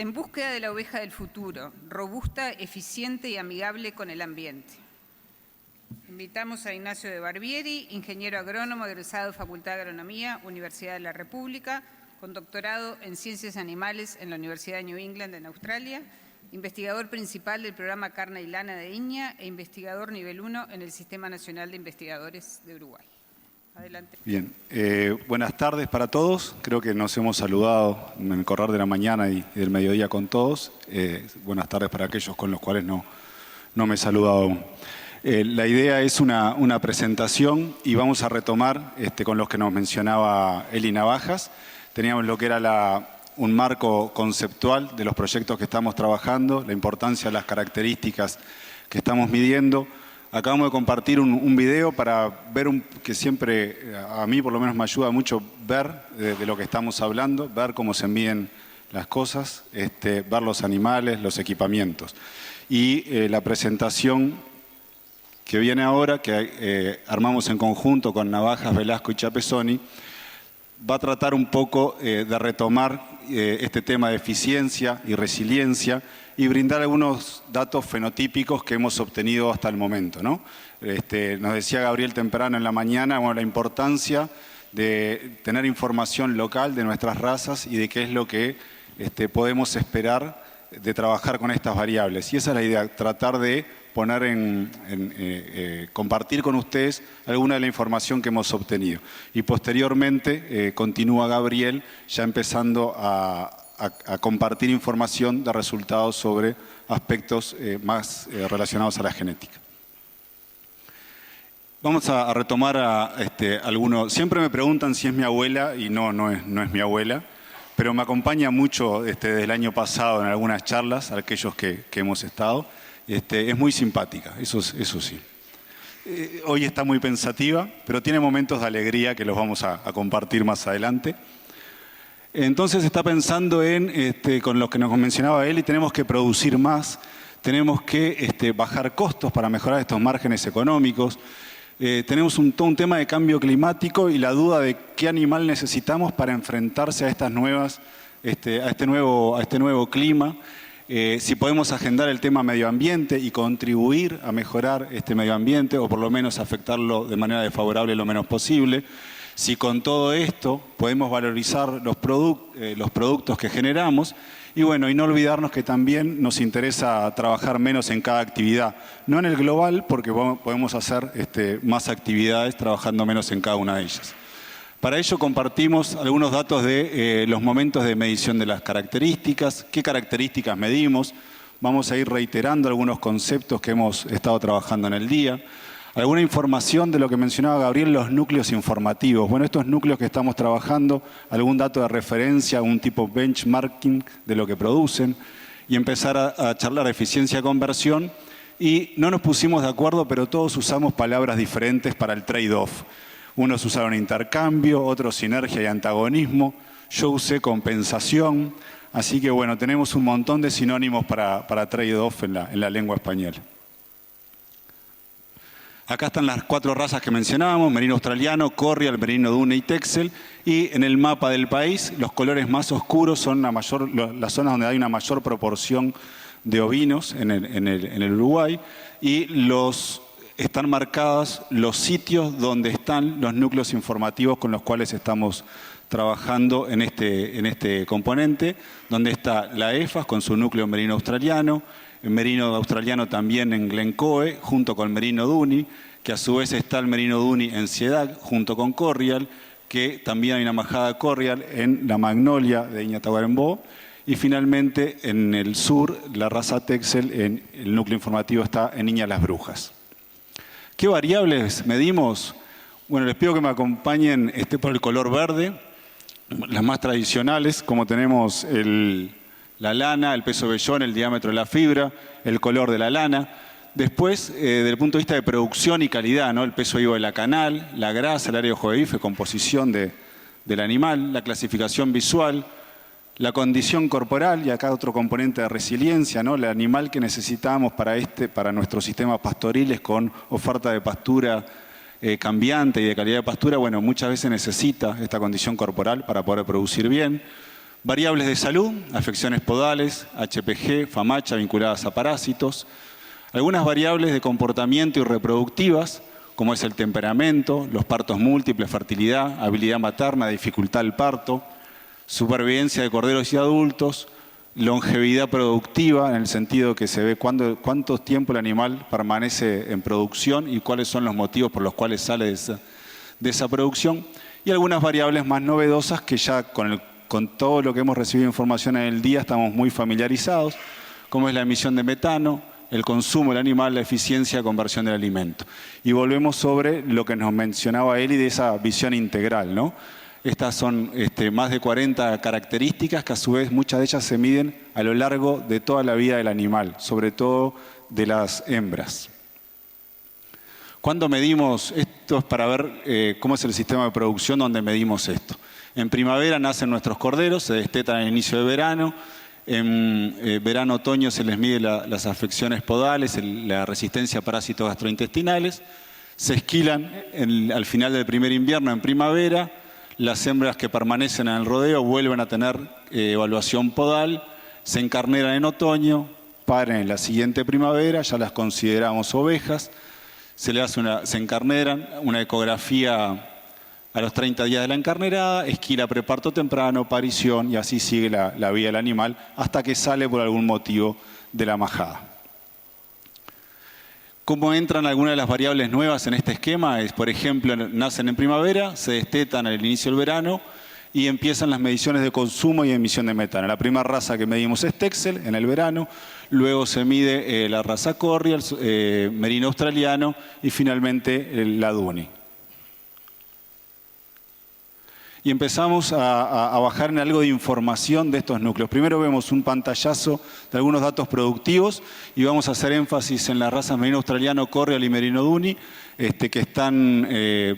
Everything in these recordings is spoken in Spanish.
En búsqueda de la oveja del futuro, robusta, eficiente y amigable con el ambiente. Invitamos a Ignacio de Barbieri, ingeniero agrónomo egresado de Facultad de Agronomía, Universidad de la República, con doctorado en Ciencias Animales en la Universidad de New England en Australia, investigador principal del programa Carne y Lana de INEA e investigador nivel 1 en el Sistema Nacional de Investigadores de Uruguay. Adelante. Bien, buenas tardes para todos. Creo que nos hemos saludado en el correr de la mañana y del mediodía con todos. Buenas tardes para aquellos con los cuales no me he saludado aún. La idea es una presentación y vamos a retomar con los que nos mencionaba Eli Navajas. Teníamos lo que era un marco conceptual de los proyectos que estamos trabajando, la importancia de las características que estamos midiendo. Acabamos de compartir un video para ver que siempre a mí por lo menos me ayuda mucho ver de lo que estamos hablando, ver cómo se miden las cosas, ver los animales, los equipamientos. Y la presentación que viene ahora, que armamos en conjunto con Navajas, Velasco y Chapesoni, va a tratar un poco de retomar este tema de eficiencia y resiliencia y brindar algunos datos fenotípicos que hemos obtenido hasta el momento, ¿no? Nos decía Gabriel temprano en la mañana, la importancia de tener información local de nuestras razas y de qué es lo que podemos esperar de trabajar con estas variables. Y esa es la idea, tratar de poner compartir con ustedes alguna de la información que hemos obtenido. Y posteriormente continúa Gabriel ya empezando a compartir información de resultados sobre aspectos más relacionados a la genética. Vamos a retomar algunos. Siempre me preguntan si es mi abuela y no es mi abuela, pero me acompaña mucho desde el año pasado en algunas charlas, aquellos que hemos estado. Es muy simpática, eso sí. Hoy está muy pensativa, pero tiene momentos de alegría que los vamos a compartir más adelante. Entonces está pensando con lo que nos mencionaba él, y tenemos que producir más, tenemos que bajar costos para mejorar estos márgenes económicos. Tenemos todo un tema de cambio climático y la duda de qué animal necesitamos para enfrentarse a estas nuevas, a este nuevo clima. Si podemos agendar el tema medio ambiente y contribuir a mejorar este medio ambiente o por lo menos afectarlo de manera desfavorable lo menos posible. Si con todo esto podemos valorizar los productos que generamos y no olvidarnos que también nos interesa trabajar menos en cada actividad. No en el global, porque podemos hacer más actividades trabajando menos en cada una de ellas. Para ello compartimos algunos datos de los momentos de medición de las características, qué características medimos. Vamos a ir reiterando algunos conceptos que hemos estado trabajando en el día. Alguna información de lo que mencionaba Gabriel, los núcleos informativos. Estos núcleos que estamos trabajando, algún dato de referencia, un tipo benchmarking de lo que producen y empezar a charlar de eficiencia de conversión. Y no nos pusimos de acuerdo, pero todos usamos palabras diferentes para el trade-off. Unos usaron intercambio, otros sinergia y antagonismo. Yo usé compensación. Así que tenemos un montón de sinónimos para trade-off en la lengua española. Acá están las 4 razas que mencionábamos, merino australiano, corrial, merino dune y texel. Y en el mapa del país, los colores más oscuros son las zonas donde hay una mayor proporción de ovinos en el Uruguay. Y están marcados los sitios donde están los núcleos informativos con los cuales estamos trabajando en este componente, donde está la EFAS con su núcleo merino australiano, el merino australiano también en Glencoe, junto con el merino duni, que a su vez está el merino duni en Ciedag, junto con corrial, que también hay una majada corrial en la Magnolia de Iñatahuarembó, y finalmente en el sur, la raza texel, el núcleo informativo está en Niña Las Brujas. ¿Qué variables medimos? Les pido que me acompañen por el color verde, las más tradicionales, como tenemos la lana, el peso vellón, el diámetro de la fibra, el color de la lana. Después, desde el punto de vista de producción y calidad, el peso vivo de la canal, la grasa, el área de ojo de bife, composición del animal, la clasificación visual, la condición corporal, y acá otro componente de resiliencia, el animal que necesitamos para nuestros sistemas pastoriles con oferta de pastura cambiante y de calidad de pastura, muchas veces necesita esta condición corporal para poder producir bien. Variables de salud, afecciones podales, HPG, FAMACHA vinculadas a parásitos. Algunas variables de comportamiento y reproductivas, como es el temperamento, los partos múltiples, fertilidad, habilidad materna, dificultad del parto, supervivencia de corderos y adultos, longevidad productiva, en el sentido que se ve cuánto tiempo el animal permanece en producción y cuáles son los motivos por los cuales sale de esa producción, y algunas variables más novedosas que ya con todo lo que hemos recibido información en el día estamos muy familiarizados, como es la emisión de metano, el consumo del animal, la eficiencia de conversión del alimento. Y volvemos sobre lo que nos mencionaba Eli de esa visión integral, ¿no? Estas son más de 40 características que a su vez muchas de ellas se miden a lo largo de toda la vida del animal, sobre todo de las hembras. ¿Cuándo medimos esto? Es para ver cómo es el sistema de producción donde medimos esto. En primavera nacen nuestros corderos, se destetan al inicio de verano. En verano-otoño se les mide las afecciones podales, la resistencia a parásitos gastrointestinales. Se esquilan al final del primer invierno en primavera. Las hembras que permanecen en el rodeo vuelven a tener evaluación podal, se encarneran en otoño, paren en la siguiente primavera, ya las consideramos ovejas, se encarneran, una ecografía a los 30 días de la encarnerada, esquila preparto temprano, parición, y así sigue la vida del animal hasta que sale por algún motivo de la majada. ¿Cómo entran algunas de las variables nuevas en este esquema? Por ejemplo, nacen en primavera, se destetan al inicio del verano y empiezan las mediciones de consumo y emisión de metano. La primera raza que medimos es Texel en el verano, luego se mide la raza Corrial, merino australiano y finalmente la Duni. Y empezamos a bajar en algo de información de estos núcleos. Primero vemos un pantallazo de algunos datos productivos y vamos a hacer énfasis en las razas merino australiano, Corrial y merino Duni, que están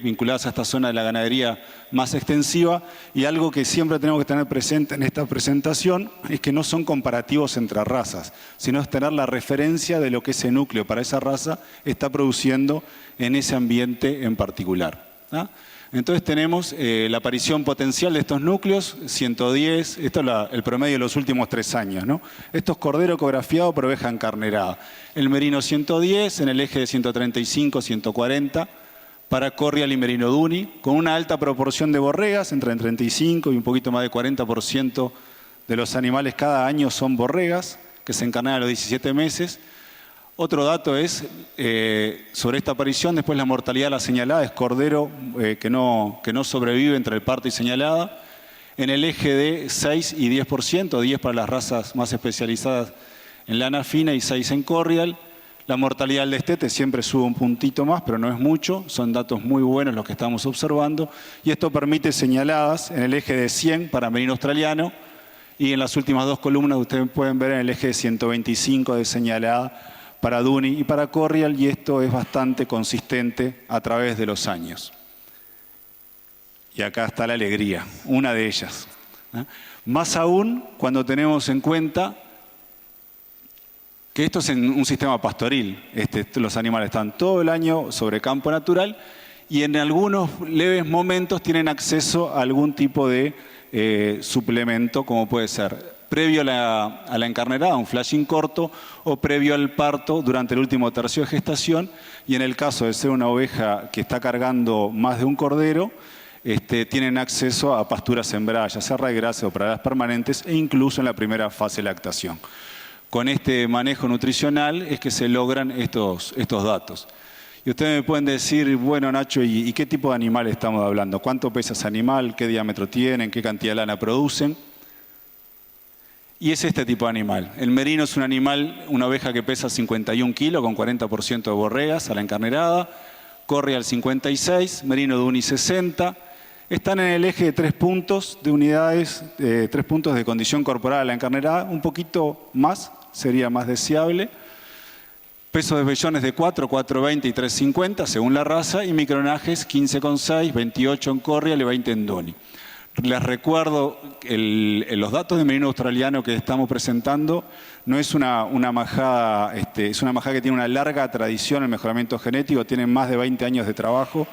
vinculadas a esta zona de la ganadería más extensiva. Y algo que siempre tenemos que tener presente en esta presentación es que no son comparativos entre razas, sino es tener la referencia de lo que ese núcleo para esa raza está produciendo en ese ambiente en particular, ¿ah? Entonces tenemos la aparición potencial de estos núcleos, 110, esto es el promedio de los últimos 3 años, ¿no? Esto es cordero ecografiado por oveja encarnerada. El merino 110 en el eje de 135, 140 para Corrial y merino Duni, con una alta proporción de borregas, entre el 35 y un poquito más de 40% de los animales cada año son borregas, que se encarnan a los 17 meses. Otro dato es, sobre esta aparición, después la mortalidad la señalada es cordero que no sobrevive entre el parto y señalada, en el eje de 6 y 10%, 10 para las razas más especializadas en lana fina y 6 en Corrial. La mortalidad del destete siempre sube un puntito más, pero no es mucho, son datos muy buenos los que estamos observando, y esto permite señaladas en el eje de 100 para merino australiano, y en las últimas 2 columnas ustedes pueden ver en el eje de 125 de señalada para Duni y para Corrial, y esto es bastante consistente a través de los años. Y acá está la alegría, una de ellas, ¿eh? Más aún cuando tenemos en cuenta que esto es en un sistema pastoril. Los animales están todo el año sobre campo natural y en algunos leves momentos tienen acceso a algún tipo de suplemento, como puede ser previo a la encarnerada, un flashing corto, o previo al parto durante el último tercio de gestación. Y en el caso de ser una oveja que está cargando más de un cordero, tienen acceso a pasturas sembradas, ya sea raigrasa o praderas permanentes, e incluso en la primera fase de lactación. Con este manejo nutricional es que se logran estos datos. Y ustedes me pueden decir, bueno, Nacho, ¿y qué tipo de animal estamos hablando? ¿Cuánto pesa ese animal? ¿Qué diámetro tienen? ¿Qué cantidad de lana producen? Y es este tipo de animal. El merino es un animal, una oveja que pesa 51 kilos con 40% de borregas a la encarnerada. Corrial 56, merino Duni 60. Están en el eje de 3 puntos de unidades, 3 puntos de condición corporal a la encarnerada. Un poquito más, sería más deseable. Pesos de vellones de 4, 4,20 y 3,50 según la raza. Y micronajes 15,6, 28 en Corrial y 20 en Duni. Les recuerdo, los datos de merino australiano que estamos presentando no es una majada, es una majada que tiene una larga tradición en mejoramiento genético, tiene más de 20 años de trabajo,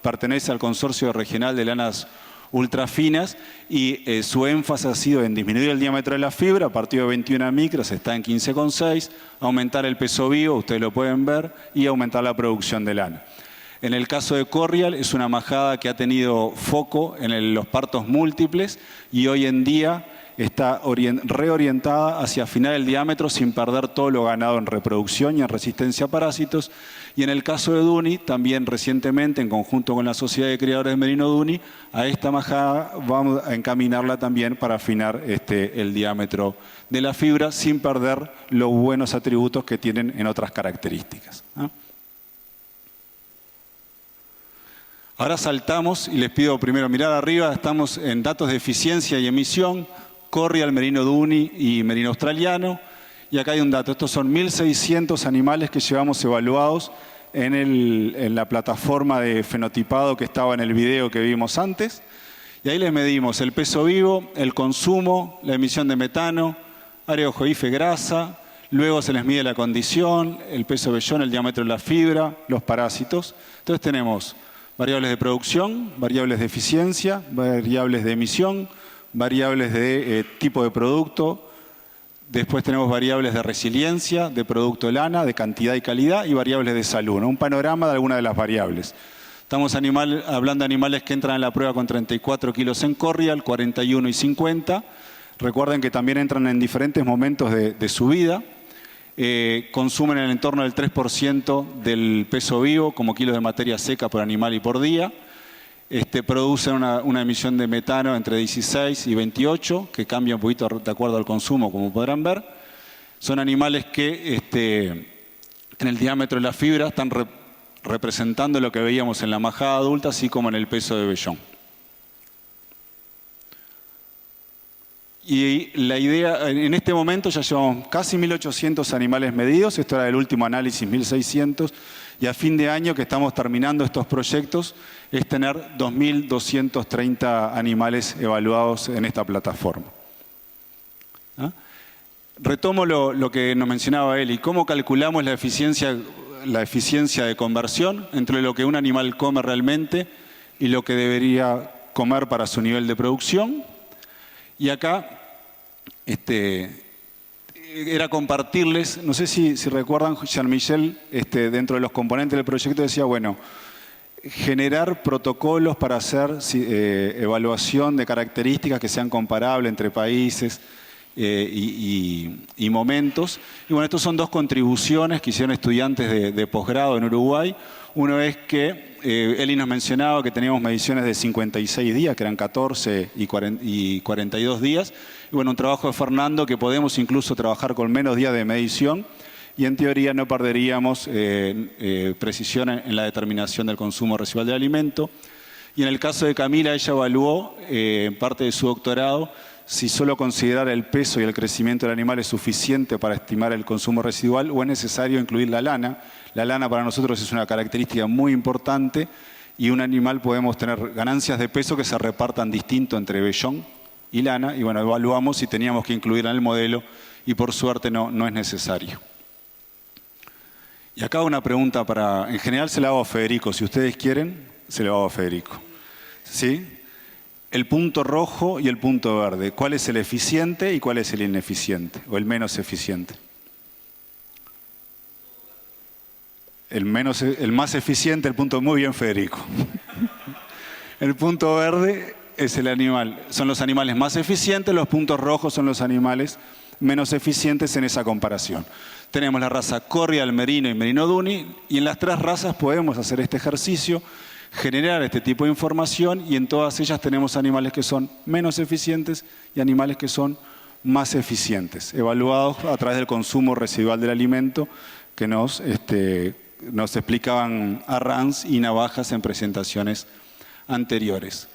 pertenece al Consorcio Regional de Lanas ultrafinas y su énfasis ha sido en disminuir el diámetro de la fibra, a partir de 21 micras está en 15,6, aumentar el peso vivo, ustedes lo pueden ver, y aumentar la producción de lana. En el caso de Corrial es una majada que ha tenido foco en los partos múltiples y hoy en día está reorientada hacia afinar el diámetro sin perder todo lo ganado en reproducción y en resistencia a parásitos. Y en el caso de Duni, también recientemente, en conjunto con la Sociedad de Criadores de Merino Duni, a esta majada vamos a encaminarla también para afinar el diámetro de la fibra sin perder los buenos atributos que tienen en otras características, ¿no? Ahora saltamos y les pido primero mirar arriba, estamos en datos de eficiencia y emisión, Corrial, Merino Duni y Merino Australiano. Y acá hay un dato, estos son 1.600 animales que llevamos evaluados en la plataforma de fenotipado que estaba en el video que vimos antes. Y ahí les medimos el peso vivo, el consumo, la emisión de metano, área ojoife grasa, luego se les mide la condición, el peso vellón, el diámetro de la fibra, los parásitos. Entonces tenemos variables de producción, variables de eficiencia, variables de emisión, variables de tipo de producto, después tenemos variables de resiliencia, de producto de lana, de cantidad y calidad y variables de salud, ¿no? Un panorama de algunas de las variables. Estamos hablando de animales que entran en la prueba con 34 kilos en Corrial, 41 y 50. Recuerden que también entran en diferentes momentos de su vida. Consumen en el entorno del 3% del peso vivo como kilos de materia seca por animal y por día. Producen una emisión de metano entre 16 y 28, que cambia un poquito de acuerdo al consumo, como podrán ver. Son animales que en el diámetro de la fibra están representando lo que veíamos en la majada adulta, así como en el peso de vellón. Y la idea, en este momento ya llevamos casi 1.800 animales medidos, esto era el último análisis, 1.600, y a fin de año que estamos terminando estos proyectos es tener 2.230 animales evaluados en esta plataforma. ¿Ah? Retomo lo que nos mencionaba Eli, cómo calculamos la eficiencia de conversión entre lo que un animal come realmente y lo que debería comer para su nivel de producción. Y acá era compartirles, no sé si recuerdan, Jean-Michel, dentro de los componentes del proyecto decía, bueno, generar protocolos para hacer evaluación de características que sean comparables entre países y momentos. Y bueno, estos son dos contribuciones que hicieron estudiantes de posgrado en Uruguay. Uno es que Eli nos mencionaba que teníamos mediciones de 56 días, que eran 14 y 42 días. Y bueno, un trabajo de Fernando que podemos incluso trabajar con menos días de medición y en teoría no perderíamos precisión en la determinación del consumo residual de alimento. Y en el caso de Camila, ella evaluó en parte de su doctorado si solo considerar el peso y el crecimiento del animal es suficiente para estimar el consumo residual o es necesario incluir la lana. La lana para nosotros es una característica muy importante y un animal podemos tener ganancias de peso que se repartan distinto entre vellón y lana. Y bueno, evaluamos si teníamos que incluir en el modelo y por suerte no es necesario. Y acá una pregunta en general se la hago a Federico. Si ustedes quieren, se la hago a Federico. ¿Sí? El punto rojo y el punto verde. ¿Cuál es el eficiente y cuál es el ineficiente? O el menos eficiente. El más eficiente, el punto muy bien, Federico. El punto verde es son los animales más eficientes, los puntos rojos son los animales menos eficientes en esa comparación. Tenemos la raza Corrial, Merino y Merino Duni, y en las tres razas podemos hacer este ejercicio, generar este tipo de información, y en todas ellas tenemos animales que son menos eficientes y animales que son más eficientes, evaluados a través del consumo residual del alimento que nos explicaban Arranz y Navajas en presentaciones anteriores.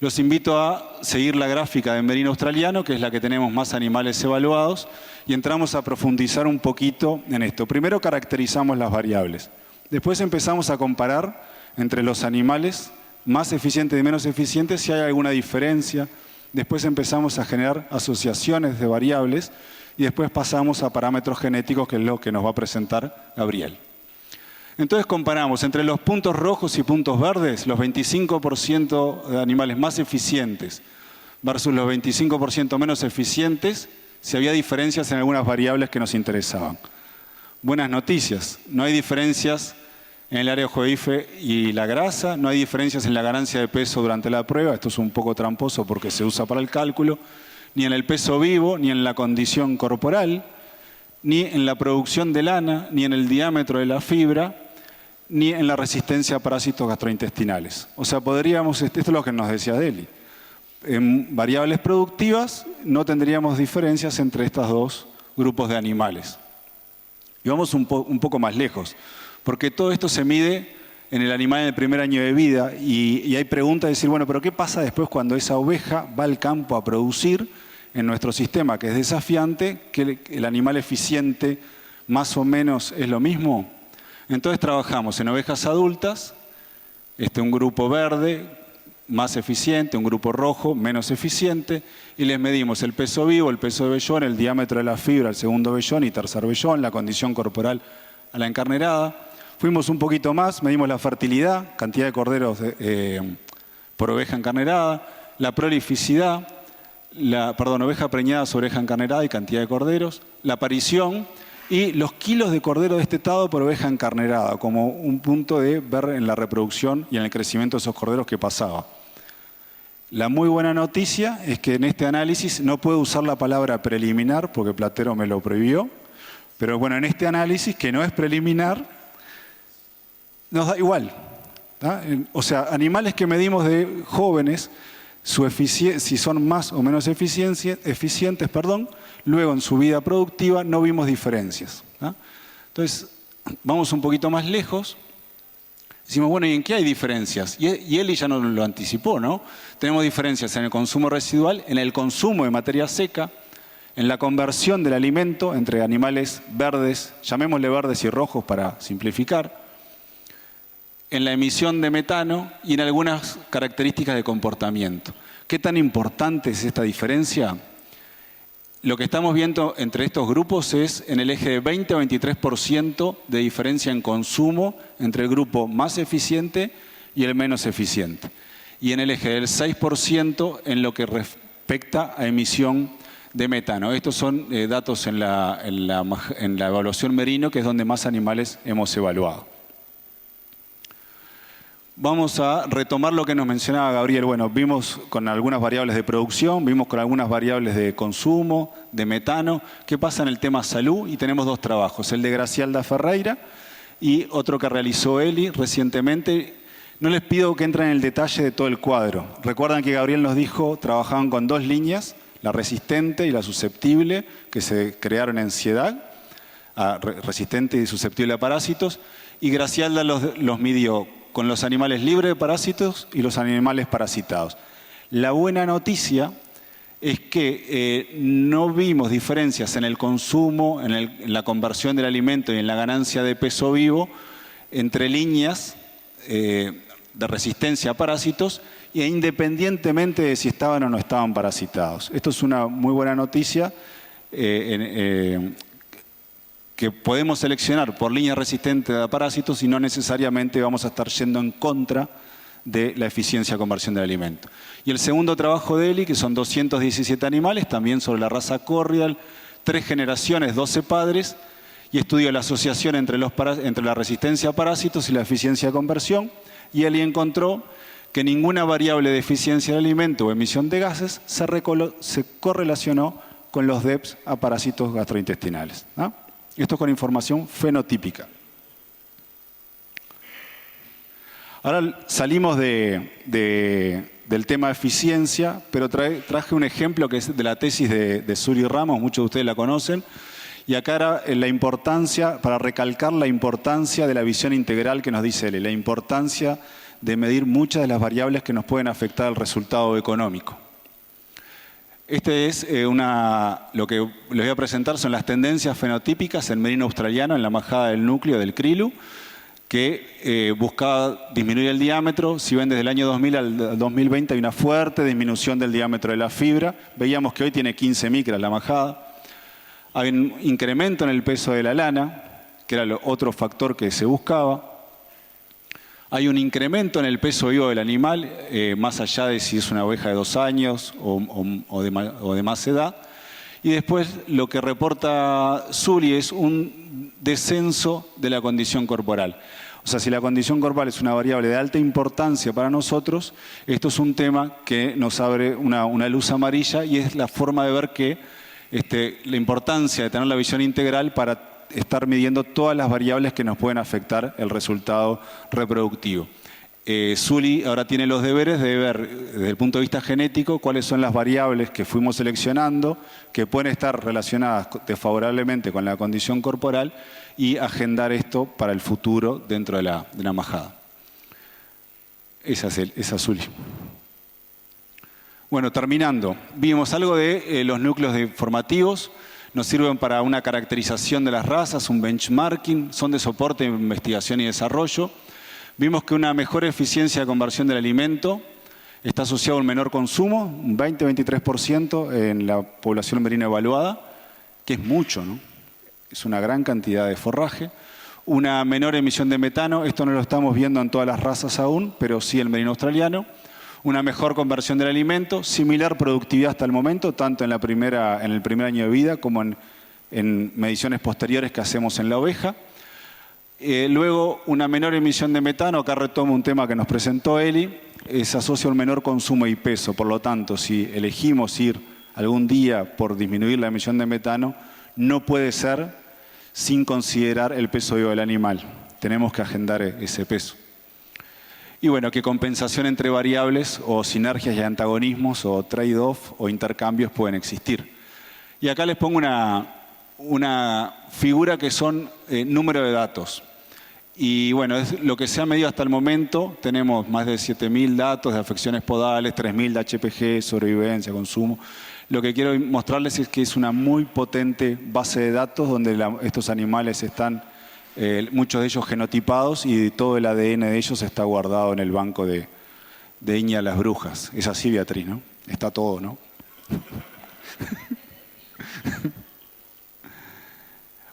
Los invito a seguir la gráfica de Merino Australiano, que es la que tenemos más animales evaluados, y entramos a profundizar un poquito en esto. Primero caracterizamos las variables. Después empezamos a comparar entre los animales más eficientes y menos eficientes si hay alguna diferencia. Después empezamos a generar asociaciones de variables y después pasamos a parámetros genéticos, que es lo que nos va a presentar Gabriel. Entonces comparamos entre los puntos rojos y puntos verdes, los 25% de animales más eficientes versus los 25% menos eficientes, si había diferencias en algunas variables que nos interesaban. Buenas noticias, no hay diferencias en el área de Joife y la grasa, no hay diferencias en la ganancia de peso durante la prueba, esto es un poco tramposo porque se usa para el cálculo, ni en el peso vivo, ni en la condición corporal, ni en la producción de lana, ni en el diámetro de la fibra, ni en la resistencia a parásitos gastrointestinales. O sea, podríamos, esto es lo que nos decía Deli, en variables productivas no tendríamos diferencias entre estos dos grupos de animales. Y vamos un poco más lejos, porque todo esto se mide en el animal en el primer año de vida y hay preguntas de decir, bueno, pero ¿qué pasa después cuando esa oveja va al campo a producir en nuestro sistema, que es desafiante, que el animal eficiente más o menos es lo mismo? Entonces trabajamos en ovejas adultas, un grupo verde más eficiente, un grupo rojo menos eficiente, y les medimos el peso vivo, el peso de vellón, el diámetro de la fibra, el segundo vellón y tercer vellón, la condición corporal a la encarnerada. Fuimos un poquito más, medimos la fertilidad, cantidad de corderos por oveja encarnerada, la prolificidad, oveja preñada sobre oveja encarnerada y cantidad de corderos, la aparición y los kilos de cordero destetados por oveja encarnerada, como un punto de ver en la reproducción y en el crecimiento de esos corderos que pasaba. La muy buena noticia es que en este análisis no puedo usar la palabra preliminar, porque Platero me lo prohibió, pero bueno, en este análisis, que no es preliminar, nos da igual. O sea, animales que medimos de jóvenes, si son más o menos eficientes, luego en su vida productiva no vimos diferencias. Entonces, vamos un poquito más lejos. Decimos, bueno, ¿y en qué hay diferencias? Y Eli ya nos lo anticipó, ¿no? Tenemos diferencias en el consumo residual, en el consumo de materia seca, en la conversión del alimento entre animales verdes, llamémosle verdes y rojos para simplificar, en la emisión de metano y en algunas características de comportamiento. ¿Qué tan importante es esta diferencia? Lo que estamos viendo entre estos grupos es en el eje de 20 a 23% de diferencia en consumo entre el grupo más eficiente y el menos eficiente. Y en el eje del 6% en lo que respecta a emisión de metano. Estos son datos en la evaluación Merino, que es donde más animales hemos evaluado. Vamos a retomar lo que nos mencionaba Gabriel. Bueno, vimos con algunas variables de producción, vimos con algunas variables de consumo, de metano. ¿Qué pasa en el tema salud? Y tenemos dos trabajos, el de Gracialda Ferreira y otro que realizó Eli recientemente. No les pido que entren en el detalle de todo el cuadro. Recuerdan que Gabriel nos dijo, trabajaban con dos líneas, la resistente y la susceptible, que se crearon en CIEDAG, resistente y susceptible a parásitos, y Gracialda los midió con los animales libres de parásitos y los animales parasitados. La buena noticia es que no vimos diferencias en el consumo, en la conversión del alimento y en la ganancia de peso vivo entre líneas de resistencia a parásitos e independientemente de si estaban o no estaban parasitados. Esto es una muy buena noticia que podemos seleccionar por líneas resistentes a parásitos y no necesariamente vamos a estar yendo en contra de la eficiencia de conversión del alimento. Y el segundo trabajo de Eli, que son 217 animales, también sobre la raza Corrial, 3 generaciones, 12 padres, y estudió la asociación entre la resistencia a parásitos y la eficiencia de conversión, y Eli encontró que ninguna variable de eficiencia del alimento o emisión de gases se correlacionó con los DEPs a parásitos gastrointestinales, ¿no? Esto con información fenotípica. Ahora salimos del tema de eficiencia, pero traje un ejemplo que es de la tesis de Suri Ramos, muchos de ustedes la conocen, y acá era la importancia, para recalcar la importancia de la visión integral que nos dice él, la importancia de medir muchas de las variables que nos pueden afectar al resultado económico. Este es lo que les voy a presentar son las tendencias fenotípicas en merino australiano, en la majada del núcleo del krilu, que buscaba disminuir el diámetro. Si ven desde el año 2000 al 2020 hay una fuerte disminución del diámetro de la fibra. Veíamos que hoy tiene 15 micras la majada. Hay un incremento en el peso de la lana, que era otro factor que se buscaba. Hay un incremento en el peso vivo del animal, más allá de si es una oveja de 2 años o de más edad. Y después lo que reporta Zuli es un descenso de la condición corporal. O sea, si la condición corporal es una variable de alta importancia para nosotros, esto es un tema que nos abre una luz amarilla y es la forma de ver que la importancia de tener la visión integral para estar midiendo todas las variables que nos pueden afectar el resultado reproductivo. Zuli ahora tiene los deberes de ver desde el punto de vista genético cuáles son las variables que fuimos seleccionando que pueden estar relacionadas desfavorablemente con la condición corporal y agendar esto para el futuro dentro de la majada. Esa es Zuli. Bueno, terminando, vimos algo de los núcleos formativos. Nos sirven para una caracterización de las razas, un benchmarking, son de soporte, investigación y desarrollo. Vimos que una mejor eficiencia de conversión del alimento está asociada a un menor consumo, un 20-23% en la población merina evaluada, que es mucho, ¿no? Es una gran cantidad de forraje. Una menor emisión de metano, esto no lo estamos viendo en todas las razas aún, pero sí el merino australiano. Una mejor conversión del alimento, similar productividad hasta el momento, tanto en el primer año de vida como en mediciones posteriores que hacemos en la oveja. Luego, una menor emisión de metano, acá retomo un tema que nos presentó Eli, se asocia a un menor consumo y peso. Por lo tanto, si elegimos ir algún día por disminuir la emisión de metano, no puede ser sin considerar el peso vivo del animal. Tenemos que agendar ese peso. Y bueno, que compensación entre variables o sinergias y antagonismos o trade-off o intercambios pueden existir. Y acá les pongo una figura que son número de datos. Y bueno, es lo que se ha medido hasta el momento. Tenemos más de 7.000 datos de afecciones podales, 3.000 de HPG, sobrevivencia, consumo. Lo que quiero mostrarles es que es una muy potente base de datos donde estos animales están muchos de ellos genotipados y todo el ADN de ellos está guardado en el banco de Iña Las Brujas. Es así, Beatriz, ¿no? Está todo, ¿no?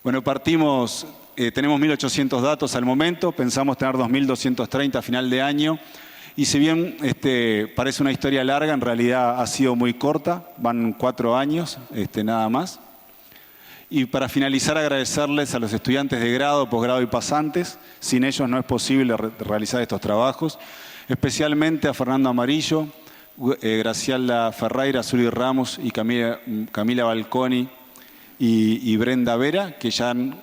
Bueno, partimos, tenemos 1.800 datos al momento, pensamos tener 2.230 a final de año. Y si bien parece una historia larga, en realidad ha sido muy corta, van 4 años, nada más. Y para finalizar, agradecerles a los estudiantes de grado, posgrado y pasantes. Sin ellos no es posible realizar estos trabajos. Especialmente a Fernando Amarillo, Graciela Ferreira, Zuli Ramos y Camila Balconi y Brenda Vera, que ya han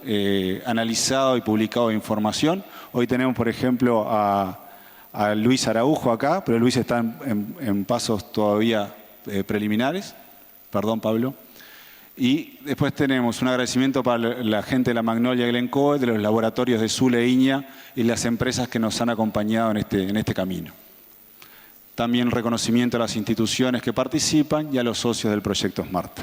analizado y publicado información. Hoy tenemos, por ejemplo, a Luis Araujo acá, pero Luis está en pasos todavía preliminares. Perdón, Pablo. Y después tenemos un agradecimiento para la gente de la Magnolia Glencoe, de los laboratorios de Zule e Iña y las empresas que nos han acompañado en este camino. También reconocimiento a las instituciones que participan y a los socios del proyecto SMART.